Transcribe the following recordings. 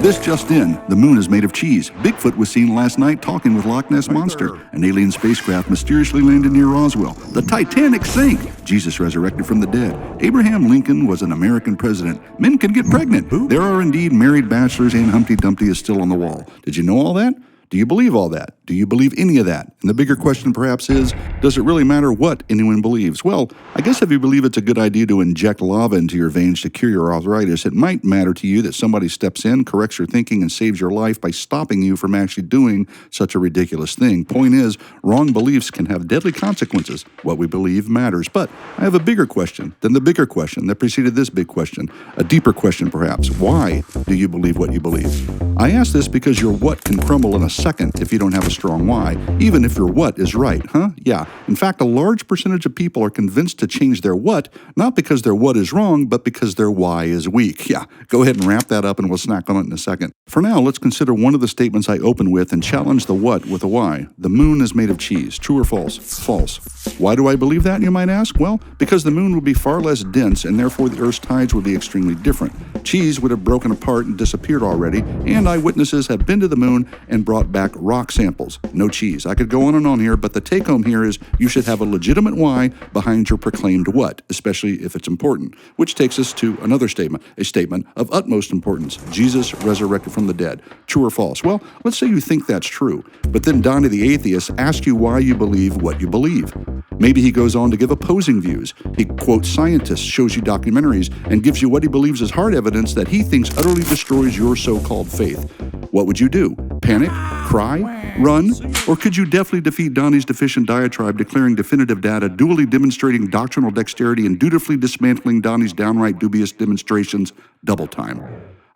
This just in, the moon is made of cheese. Bigfoot was seen last night talking with Loch Ness Monster. An alien spacecraft mysteriously landed near Roswell. The Titanic sank. Jesus resurrected from the dead. Abraham Lincoln was an American president. Men can get pregnant. There are indeed married bachelors, and Humpty Dumpty is still on the wall. Did you know all that? Do you believe all that? Do you believe any of that? And the bigger question perhaps is, does it really matter what anyone believes? Well, I guess if you believe it's a good idea to inject lava into your veins to cure your arthritis, it might matter to you that somebody steps in, corrects your thinking, and saves your life by stopping you from actually doing such a ridiculous thing. Point is, wrong beliefs can have deadly consequences. What we believe matters. But I have a bigger question than the bigger question that preceded this big question. A deeper question perhaps. Why do you believe what you believe? I ask this because your what can crumble in a second if you don't have a strong why, even if your what is right, huh? Yeah. In fact, a large percentage of people are convinced to change their what, not because their what is wrong, but because their why is weak. Yeah, go ahead and wrap that up and we'll snack on it in a second. For now, let's consider one of the statements I open with and challenge the what with a why. The moon is made of cheese. True or false? False. Why do I believe that, you might ask? Well, because the moon would be far less dense and therefore the Earth's tides would be extremely different. Cheese would have broken apart and disappeared already, and eyewitnesses have been to the moon and brought back rock samples. No cheese. I could go on and on here, but the take home here is you should have a legitimate why behind your proclaimed what, especially if it's important. Which takes us to another statement, a statement of utmost importance. Jesus resurrected from the dead. True or false? Well, let's say you think that's true, but then Donnie the atheist asks you why you believe what you believe. Maybe he goes on to give opposing views. He quotes scientists, shows you documentaries, and gives you what he believes is hard evidence that he thinks utterly destroys your so-called faith. What would you do? Panic? Cry? Run? Or could you deftly defeat Donnie's deficient diatribe, declaring definitive data, duly demonstrating doctrinal dexterity, and dutifully dismantling Donnie's downright dubious demonstrations double time?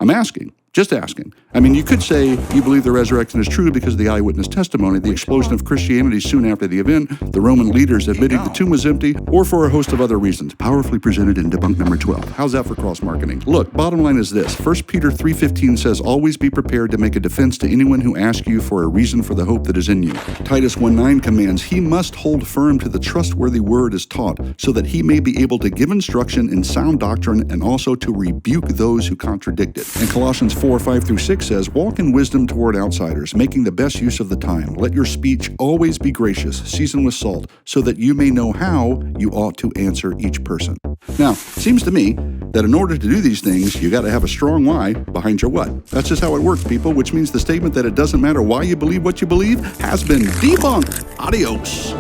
I'm asking. Just asking. I mean, you could say you believe the resurrection is true because of the eyewitness testimony, the explosion of Christianity soon after the event, the Roman leaders admitting the tomb was empty, or for a host of other reasons, powerfully presented in Debunked number 12. How's that for cross-marketing? Look, bottom line is this. 1 Peter 3:15 says, always be prepared to make a defense to anyone who asks you for a reason for the hope that is in you. Titus 1:9 commands, he must hold firm to the trustworthy word as taught, so that he may be able to give instruction in sound doctrine and also to rebuke those who contradict it. And Colossians 4:5-6 says, walk in wisdom toward outsiders, making the best use of the time. Let your speech always be gracious, seasoned with salt, so that you may know how you ought to answer each person. Now, it seems to me that in order to do these things, you got to have a strong why behind your what. That's just how it works, people, which means the statement that it doesn't matter why you believe what you believe has been debunked. Adios.